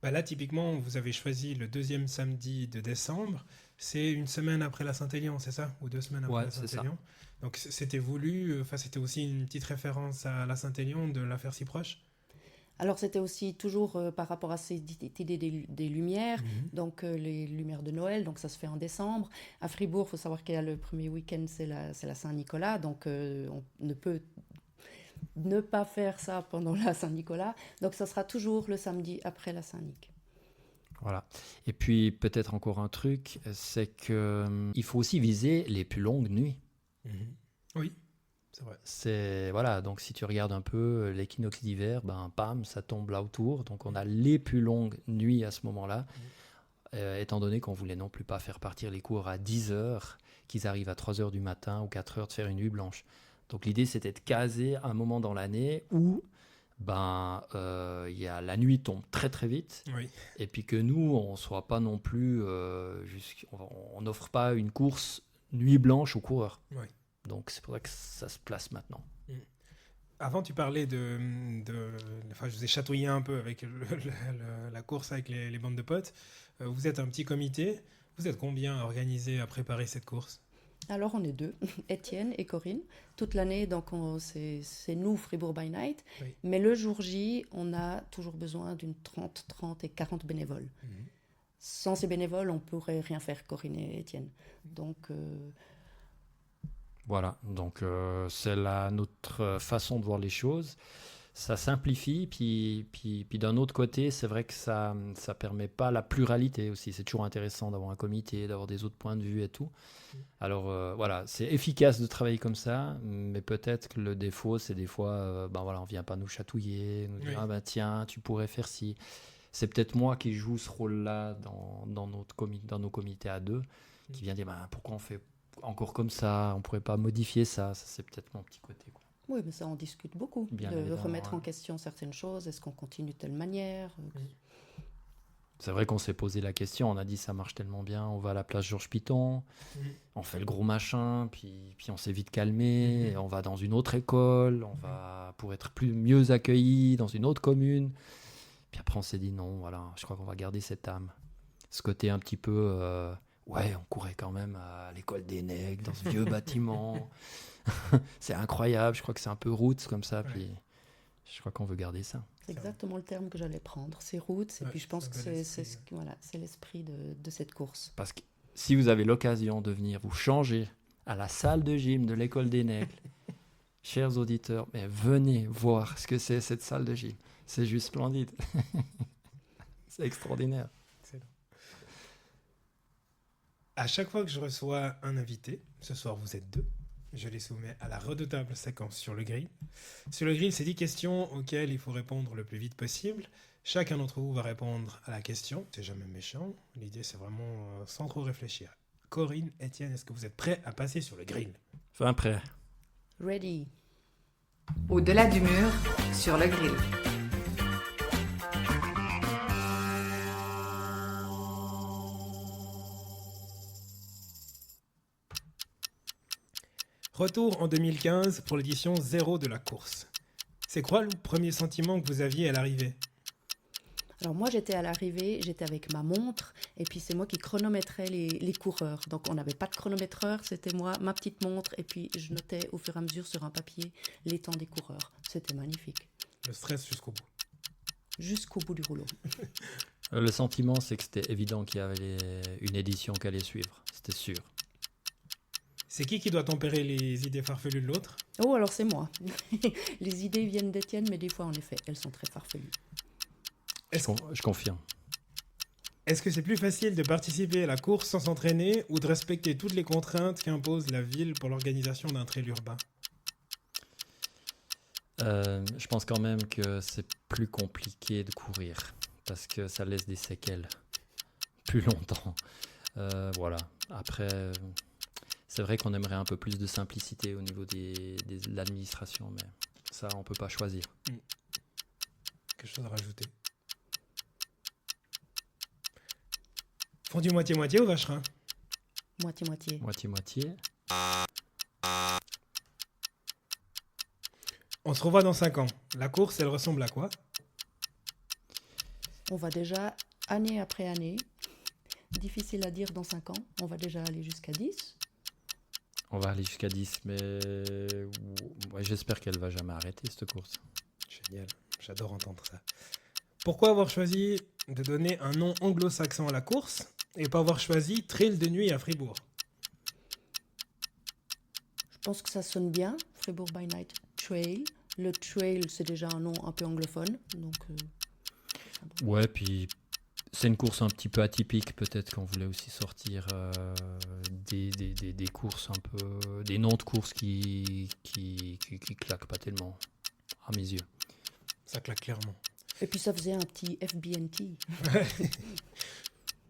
Là, typiquement, vous avez choisi le 2e samedi de décembre. C'est une semaine après la Saint-Élion, c'est ça? Ou 2 semaines après la Saint-Élion? Donc c'était voulu, c'était aussi une petite référence à la Saint-Élion de la faire si proche? Alors c'était aussi toujours par rapport à cette idée des lumières, donc les lumières de Noël, donc ça se fait en décembre. À Fribourg, il faut savoir qu'il y a le premier week-end, c'est la Saint-Nicolas, donc on ne peut ne pas faire ça pendant la Saint-Nicolas. Donc ça sera toujours le samedi après la Saint-Nic. Voilà. Et puis peut-être encore un truc, c'est qu'il faut aussi viser les plus longues nuits. Oui, c'est vrai. Voilà, donc si tu regardes un peu l'équinoxe d'hiver, bam, ça tombe là autour. Donc on a les plus longues nuits à ce moment-là, étant donné qu'on voulait non plus pas faire partir les cours à 10 heures, qu'ils arrivent à 3 heures du matin ou 4 heures de faire une nuit blanche. Donc l'idée, c'était de caser un moment dans l'année où la nuit tombe très très vite, Oui. et puis que nous, on soit pas non plus, on n'offre pas une course nuit blanche aux coureurs. Oui. Donc c'est pour ça que ça se place maintenant. Avant, tu parlais enfin, je vous ai chatouillé un peu avec la course avec les bandes de potes. Vous êtes un petit comité. Vous êtes combien organisés à préparer cette course? Alors on est 2, Étienne et Corinne, toute l'année, donc c'est nous, Fribourg by Night, Oui. mais le jour J, on a toujours besoin d'une 30 et 40 bénévoles. Sans ces bénévoles, on ne pourrait rien faire, Corinne et Étienne. Donc... Voilà, donc c'est notre façon de voir les choses. Ça simplifie, puis d'un autre côté, c'est vrai que ça permet pas la pluralité aussi. C'est toujours intéressant d'avoir un comité, d'avoir des autres points de vue et tout. Alors voilà, c'est efficace de travailler comme ça, mais peut-être que le défaut, c'est des fois, on vient pas nous chatouiller, nous dire tiens, tu pourrais faire ci. C'est peut-être moi qui joue ce rôle-là dans nos comités à deux, qui vient dire pourquoi on fait encore comme ça, on pourrait pas modifier ça. Ça, c'est peut-être mon petit côté, quoi. Oui, mais ça, on discute beaucoup, de remettre en question certaines choses. Est-ce qu'on continue de telle manière? C'est vrai qu'on s'est posé la question, on a dit ça marche tellement bien, on va à la place Georges Piton, on fait le gros machin, puis on s'est vite calmé, et on va dans une autre école, on va pour être mieux accueilli dans une autre commune. Puis après on s'est dit non, voilà, je crois qu'on va garder cette âme. Ce côté un petit peu, ouais, on courait quand même à l'école des Nègres, dans ce vieux bâtiment. C'est incroyable, je crois que c'est un peu roots comme ça, puis je crois qu'on veut garder ça. C'est exactement le terme que j'allais prendre, c'est roots, et puis je pense que c'est l'esprit de cette course. Parce que si vous avez l'occasion de venir vous changer à la salle de gym de l'école des Nègres, chers auditeurs, mais venez voir ce que c'est cette salle de gym. C'est juste splendide. C'est extraordinaire. Excellent. À chaque fois que je reçois un invité, ce soir vous êtes 2, je les soumets à la redoutable séquence sur le grill. Sur le grill, c'est 10 questions auxquelles il faut répondre le plus vite possible. Chacun d'entre vous va répondre à la question. C'est jamais méchant. L'idée, c'est vraiment sans trop réfléchir. Corinne, Étienne, est-ce que vous êtes prêts à passer sur le grill? Enfin, prêt. Ready. Au-delà du mur, sur le grill. Retour en 2015 pour l'édition 0 de la course. C'est quoi le premier sentiment que vous aviez à l'arrivée? Alors moi j'étais à l'arrivée, j'étais avec ma montre et puis c'est moi qui chronométrais les coureurs. Donc on n'avait pas de chronométreur, c'était moi, ma petite montre et puis je notais au fur et à mesure sur un papier les temps des coureurs. C'était magnifique. Le stress jusqu'au bout. Jusqu'au bout du rouleau. Le sentiment, c'est que c'était évident qu'il y avait une édition qui allait suivre. C'était sûr. C'est qui doit tempérer les idées farfelues de l'autre? Oh alors c'est moi. Les idées viennent d'Étienne mais des fois en effet elles sont très farfelues. Je confirme. Est-ce que c'est plus facile de participer à la course sans s'entraîner ou de respecter toutes les contraintes qu'impose la ville pour l'organisation d'un trail urbain? Je pense quand même que c'est plus compliqué de courir parce que ça laisse des séquelles plus longtemps. Voilà. Après, c'est vrai qu'on aimerait un peu plus de simplicité au niveau de l'administration, mais ça, on peut pas choisir. Quelque chose à rajouter? Fondu moitié-moitié ou vacherin? Moitié-moitié. Moitié-moitié. On se revoit dans 5 ans. La course, elle ressemble à quoi? On va déjà année après année. Difficile à dire dans 5 ans. On va déjà aller jusqu'à 10. On va aller jusqu'à 10, mais ouais, j'espère qu'elle va jamais arrêter cette course. Génial, j'adore entendre ça. Pourquoi avoir choisi de donner un nom anglo-saxon à la course et pas avoir choisi Trail de nuit à Fribourg? Je pense que ça sonne bien, Fribourg by Night Trail. Le trail, c'est déjà un nom un peu anglophone. Donc, ouais, puis c'est une course un petit peu atypique. Peut-être qu'on voulait aussi sortir des courses un peu... Des noms de courses qui claquent pas tellement, à mes yeux. Ça claque clairement. Et puis ça faisait un petit FBNT.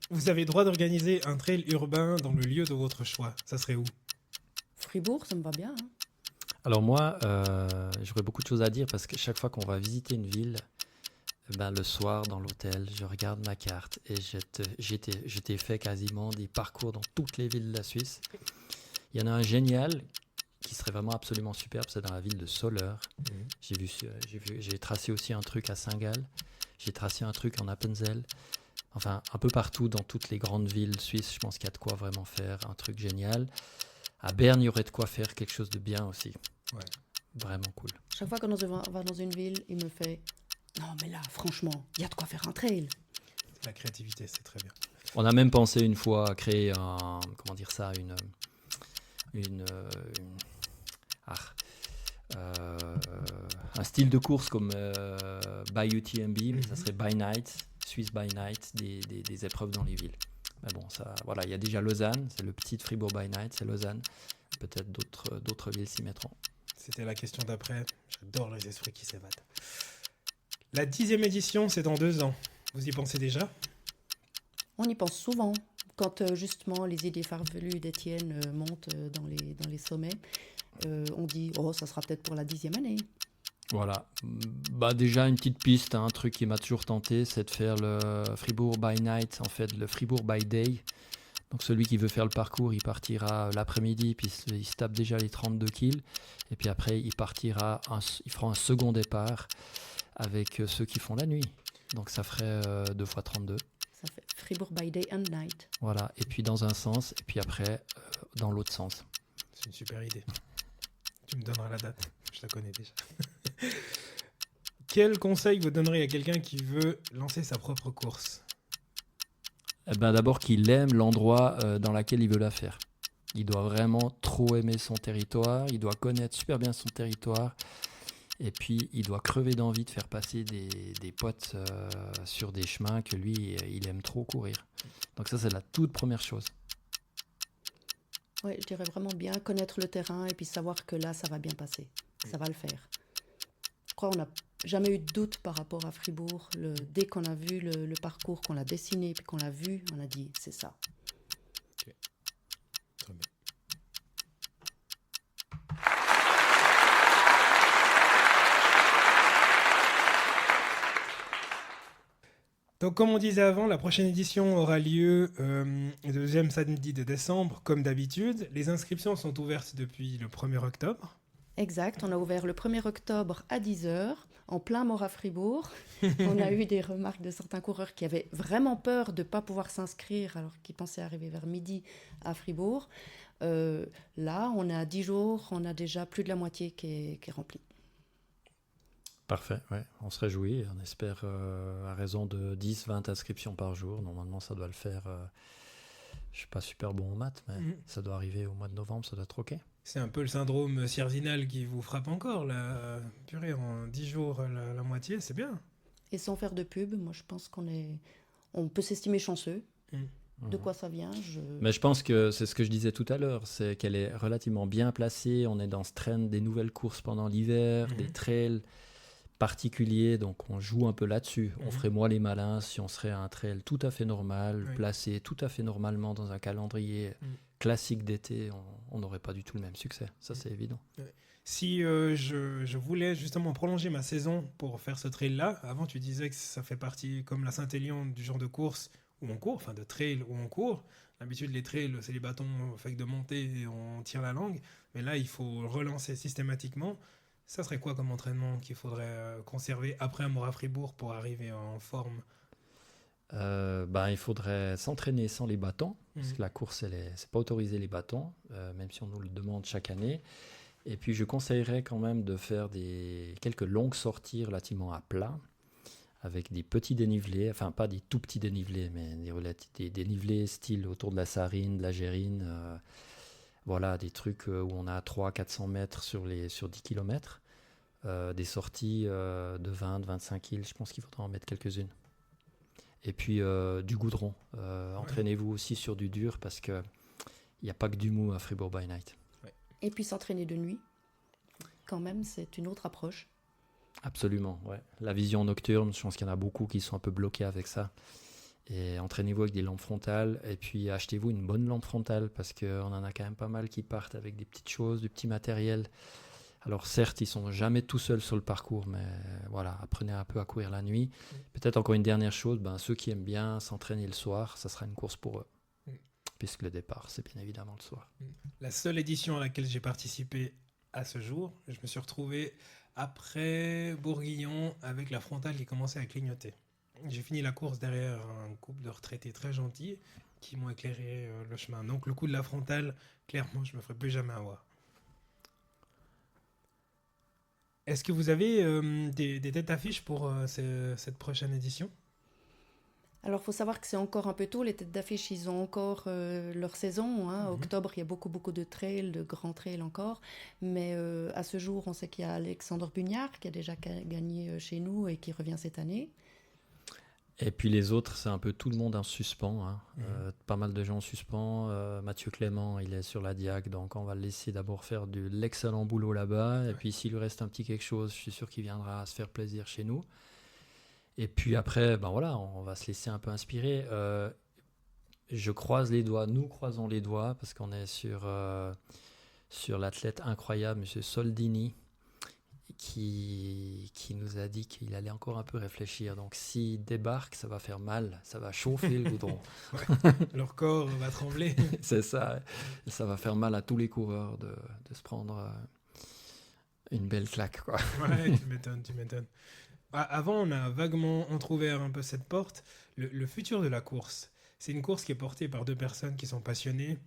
Vous avez droit d'organiser un trail urbain dans le lieu de votre choix. Ça serait où? Fribourg, ça me va bien. Hein. Alors moi, j'aurais beaucoup de choses à dire parce que chaque fois qu'on va visiter une ville, ben, le soir dans l'hôtel, je regarde ma carte et je t'ai fait quasiment des parcours dans toutes les villes de la Suisse. Il y en a un génial qui serait vraiment absolument superbe, c'est dans la ville de Soleure. J'ai tracé aussi un truc à Saint-Gall, j'ai tracé un truc en Appenzell. Enfin, un peu partout dans toutes les grandes villes suisses, je pense qu'il y a de quoi vraiment faire un truc génial. À Berne, il y aurait de quoi faire quelque chose de bien aussi. Ouais. Vraiment cool. Chaque fois qu'on va dans une ville, il me fait « Non, mais là, franchement, il y a de quoi faire un trail. » La créativité, c'est très bien. On a même pensé une fois à créer un style de course comme by UTMB, mais ça serait by night, Swiss by night, des épreuves dans les villes. Mais bon, ça, voilà, il y a déjà Lausanne, c'est le petit Fribourg by night, c'est Lausanne. Peut-être d'autres villes s'y mettront. C'était la question d'après. J'adore les esprits qui s'évadent. La 10e édition, c'est dans 2 ans. Vous y pensez déjà? On y pense souvent. Quand justement les idées farfelues d'Étienne montent dans les sommets, on dit « Oh, ça sera peut-être pour la 10e année. » Voilà. Déjà, une petite piste, un truc qui m'a toujours tenté, c'est de faire le Fribourg by night, en fait, le Fribourg by day. Donc, celui qui veut faire le parcours, il partira l'après-midi, puis il se tape déjà les 32 kills. Et puis après, il fera un second départ avec ceux qui font la nuit. Donc, ça ferait 2 fois 32. Ça fait Fribourg by day and night. Voilà. Et puis, dans un sens, et puis après, dans l'autre sens. C'est une super idée. Tu me donneras la date, je la connais déjà. Quel conseil vous donnerez à quelqu'un qui veut lancer sa propre course ? D'abord qu'il aime l'endroit dans lequel il veut la faire. Il doit vraiment trop aimer son territoire, il doit connaître super bien son territoire, et puis il doit crever d'envie de faire passer des potes sur des chemins que lui, il aime trop courir. Donc ça, c'est la toute première chose. Oui, je dirais vraiment bien connaître le terrain et puis savoir que là, ça va bien passer. Ça va le faire. Je crois qu'on n'a jamais eu de doute par rapport à Fribourg. Dès qu'on a vu le parcours, qu'on l'a dessiné puis qu'on l'a vu, on a dit c'est ça. Okay. Très bien. Donc, comme on disait avant, la prochaine édition aura lieu le deuxième samedi de décembre, comme d'habitude. Les inscriptions sont ouvertes depuis le 1er octobre. Exact, on a ouvert le 1er octobre à 10h, en plein Mora Fribourg. On a eu des remarques de certains coureurs qui avaient vraiment peur de ne pas pouvoir s'inscrire alors qu'ils pensaient arriver vers midi à Fribourg. Là, on a 10 jours, on a déjà plus de la moitié qui est remplie. Parfait, ouais. On se réjouit, on espère à raison de 10-20 inscriptions par jour. Normalement, ça doit le faire. Je ne suis pas super bon en maths, mais ça doit arriver au mois de novembre, ça doit être OK. C'est un peu le syndrome Sierzinal qui vous frappe encore, là. Purée, en 10 jours, la moitié, c'est bien. Et sans faire de pub, moi je pense on peut s'estimer chanceux. De quoi ça vient Mais je pense que c'est ce que je disais tout à l'heure, c'est qu'elle est relativement bien placée. On est dans ce trend des nouvelles courses pendant l'hiver, des trails particuliers, donc on joue un peu là-dessus. On ferait moins les malins si on serait à un trail tout à fait normal, placé tout à fait normalement dans un calendrier classique d'été, on n'aurait pas du tout le même succès. Ça, c'est évident. Si je voulais justement prolonger ma saison pour faire ce trail-là, avant tu disais que ça fait partie, comme la Saint-Élion, du genre de course où on court, enfin de trail où on court. D'habitude, les trails, c'est les bâtons faits de monter et on tire la langue. Mais là, il faut relancer systématiquement. Ça serait quoi comme entraînement qu'il faudrait conserver après un Mora Fribourg pour arriver en forme ? Il faudrait s'entraîner sans les bâtons, parce que la course, c'est pas autorisé les bâtons, même si on nous le demande chaque année. Et puis, je conseillerais quand même de faire quelques longues sorties relativement à plat, avec des petits dénivelés, enfin pas des tout petits dénivelés, mais des dénivelés style autour de la Sarine, de la Gérine, voilà, des trucs où on a 300-400 mètres sur 10 km, des sorties de 20-25 kills, je pense qu'il faudra en mettre quelques-unes. Et puis du goudron, entraînez-vous aussi sur du dur, parce qu'il n'y a pas que du mou à Fribourg by Night. Et puis s'entraîner de nuit, quand même, c'est une autre approche. Absolument, ouais. La vision nocturne, je pense qu'il y en a beaucoup qui sont un peu bloqués avec ça. Et entraînez-vous avec des lampes frontales, et puis achetez-vous une bonne lampe frontale, parce qu'on en a quand même pas mal qui partent avec des petites choses, du petit matériel. Alors certes, ils sont jamais tout seuls sur le parcours, mais voilà, apprenez un peu à courir la nuit. Peut-être encore une dernière chose, ceux qui aiment bien s'entraîner le soir, ça sera une course pour eux. Puisque le départ, c'est bien évidemment le soir. La seule édition à laquelle j'ai participé à ce jour, je me suis retrouvé après Bourguignon avec la frontale qui commençait à clignoter. J'ai fini la course derrière un couple de retraités très gentils qui m'ont éclairé le chemin. Donc le coup de la frontale, clairement, je ne me ferai plus jamais avoir. Est-ce que vous avez des têtes d'affiche pour cette prochaine édition ? Alors, il faut savoir que c'est encore un peu tôt. Les têtes d'affiche, ils ont encore leur saison. Octobre, il y a beaucoup de trails, de grands trails encore. Mais à ce jour, on sait qu'il y a Alexandre Bugnard qui a déjà gagné chez nous et qui revient cette année. Et puis les autres, c'est un peu tout le monde en suspens. Pas mal de gens en suspens. Mathieu Clément, il est sur la Diag, donc on va le laisser d'abord faire de l'excellent boulot là-bas. Et puis s'il lui reste un petit quelque chose, je suis sûr qu'il viendra se faire plaisir chez nous. Et puis après, on va se laisser un peu inspirer. Je croise les doigts, nous croisons les doigts, parce qu'on est sur l'athlète incroyable, M. Soldini, qui nous a dit qu'il allait encore un peu réfléchir. Donc s'il débarque, ça va faire mal, ça va chauffer le goudron. Leur corps va trembler. C'est ça. Ça va faire mal à tous les coureurs de se prendre une belle claque, quoi. Ouais, tu m'étonnes. Avant, on a vaguement entrouvert un peu cette porte. Le futur de la course, c'est une course qui est portée par 2 personnes qui sont passionnées.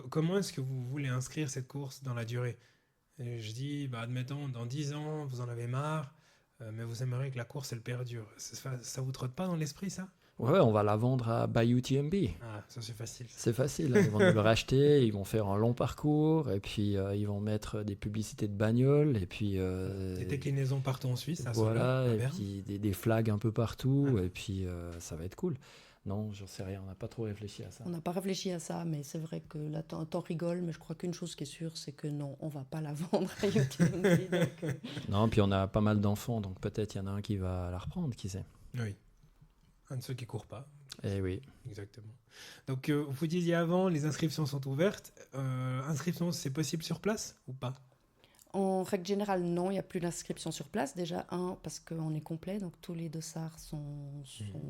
Comment est-ce que vous voulez inscrire cette course dans la durée ? Et je dis, admettons, dans 10 ans, vous en avez marre, mais vous aimeriez que la course, elle perdure. Ça vous trotte pas dans l'esprit, ça ? Ouais, on va la vendre à Bayou TMB. Ah, ça c'est facile. C'est facile, hein. Ils vont nous le racheter, ils vont faire un long parcours, et puis ils vont mettre des publicités de bagnoles, et puis... des déclinaisons partout en Suisse, à voilà, Sola, à et Berne. puis des flags un peu partout, et puis ça va être cool. Non, j'en sais rien, on n'a pas trop réfléchi à ça. On n'a pas réfléchi à ça, mais c'est vrai que là, t'en rigoles, mais je crois qu'une chose qui est sûre, c'est que non, on ne va pas la vendre à UTMB. Non, puis on a pas mal d'enfants, donc peut-être il y en a un qui va la reprendre, qui sait. Oui. Un de ceux qui ne courent pas. Eh oui. Exactement. Donc, vous disiez avant, les inscriptions sont ouvertes. Inscription, c'est possible sur place ou pas ? En règle générale, non, il n'y a plus d'inscription sur place. Déjà, parce qu'on est complet, donc tous les dossards sont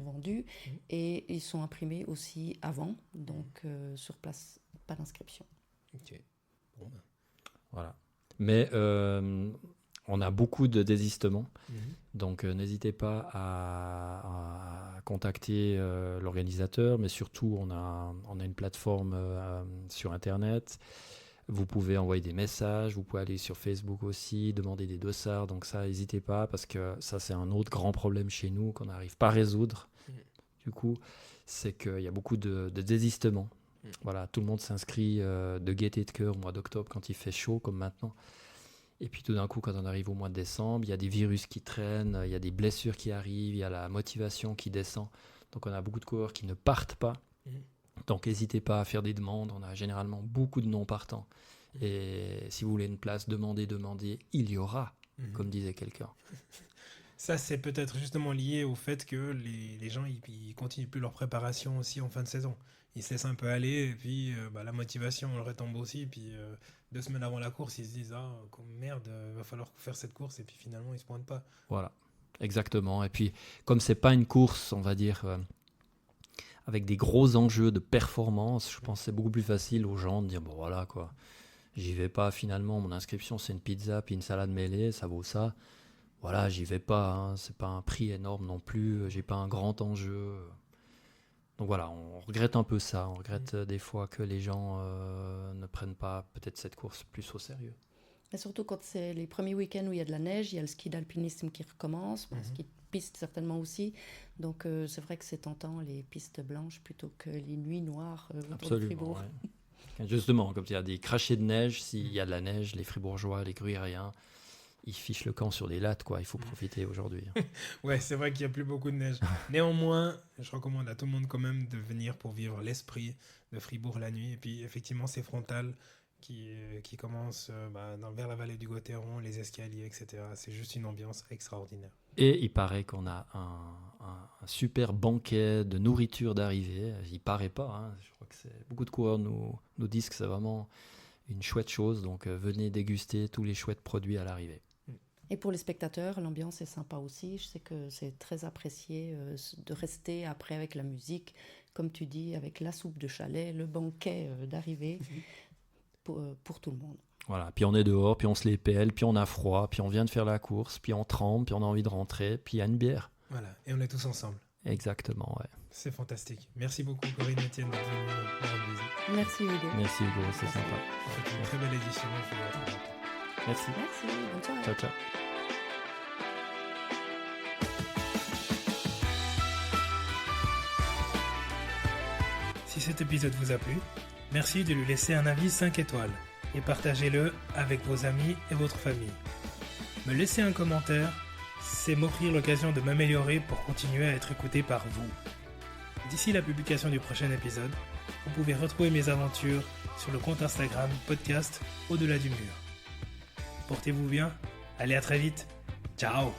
vendus et ils sont imprimés aussi avant. Donc, sur place, pas d'inscription. Ok. Bon. Voilà. Mais on a beaucoup de désistements. Donc, n'hésitez pas à contacter l'organisateur, mais surtout, on a une plateforme sur Internet. Vous pouvez envoyer des messages, vous pouvez aller sur Facebook aussi, demander des dossards. Donc ça, n'hésitez pas, parce que ça, c'est un autre grand problème chez nous qu'on n'arrive pas à résoudre. Du coup, c'est qu'il y a beaucoup de désistements. Voilà, tout le monde s'inscrit de gaieté de cœur au mois d'octobre quand il fait chaud, comme maintenant. Et puis tout d'un coup, quand on arrive au mois de décembre, il y a des virus qui traînent, il y a des blessures qui arrivent, il y a la motivation qui descend. Donc on a beaucoup de coureurs qui ne partent pas. Donc n'hésitez pas à faire des demandes, on a généralement beaucoup de non-partants. Et si vous voulez une place, demandez, il y aura, comme disait quelqu'un. Ça, c'est peut-être justement lié au fait que les gens, ils continuent plus leur préparation aussi en fin de saison. Ils se laissent un peu aller, et puis la motivation, elle retombe aussi. Et puis 2 semaines avant la course, ils se disent « Ah, merde, va falloir faire cette course », et puis finalement, ils ne se pointent pas. Voilà, exactement. Et puis, comme c'est pas une course, on va dire... avec des gros enjeux de performance, je pense que c'est beaucoup plus facile aux gens de dire, bon voilà quoi, j'y vais pas finalement, mon inscription c'est une pizza puis une salade mêlée, ça vaut ça. Voilà, j'y vais pas, hein, c'est pas un prix énorme non plus, j'ai pas un grand enjeu. Donc voilà, on regrette un peu ça, on regrette des fois que les gens ne prennent pas peut-être cette course plus au sérieux. Et surtout quand c'est les premiers week-ends où il y a de la neige, il y a le ski d'alpinisme qui recommence, le ski de piste certainement aussi. Donc c'est vrai que c'est tentant les pistes blanches plutôt que les nuits noires autour de Fribourg. Ouais. Justement, comme il y a des crachets de neige, s'il y a de la neige, les Fribourgeois, les Gruyériens, ils fichent le camp sur les lattes, quoi. Il faut profiter aujourd'hui. Ouais, c'est vrai qu'il n'y a plus beaucoup de neige. Néanmoins, je recommande à tout le monde quand même de venir pour vivre l'esprit de Fribourg la nuit. Et puis effectivement, c'est frontal qui commence vers la vallée du Gotteron, les escaliers, etc. C'est juste une ambiance extraordinaire. Et il paraît qu'on a un super banquet de nourriture d'arrivée. Il paraît pas, hein. Je crois que beaucoup de coureurs nous disent que c'est vraiment une chouette chose. Donc venez déguster tous les chouettes produits à l'arrivée. Et pour les spectateurs, l'ambiance est sympa aussi. Je sais que c'est très apprécié de rester après avec la musique, comme tu dis, avec la soupe de chalet, le banquet d'arrivée, pour tout le monde. Voilà, puis on est dehors, puis on se les pèle, puis on a froid, puis on vient de faire la course, puis on trempe, puis on a envie de rentrer, puis il y a une bière. Voilà, et on est tous ensemble. Exactement, ouais. C'est fantastique. Merci beaucoup Corinne et Étienne d'être venus nous rendre visite. Merci Hugo. Merci Hugo, c'est sympa. C'était une très belle édition. Je vous dis à très bientôt. Merci. Merci, bonne soirée. Ciao, ciao. Si cet épisode vous a plu, merci de lui laisser un avis 5 étoiles et partagez-le avec vos amis et votre famille. Me laisser un commentaire, c'est m'offrir l'occasion de m'améliorer pour continuer à être écouté par vous. D'ici la publication du prochain épisode, vous pouvez retrouver mes aventures sur le compte Instagram podcast Au-delà du mur. Portez-vous bien, allez à très vite, ciao.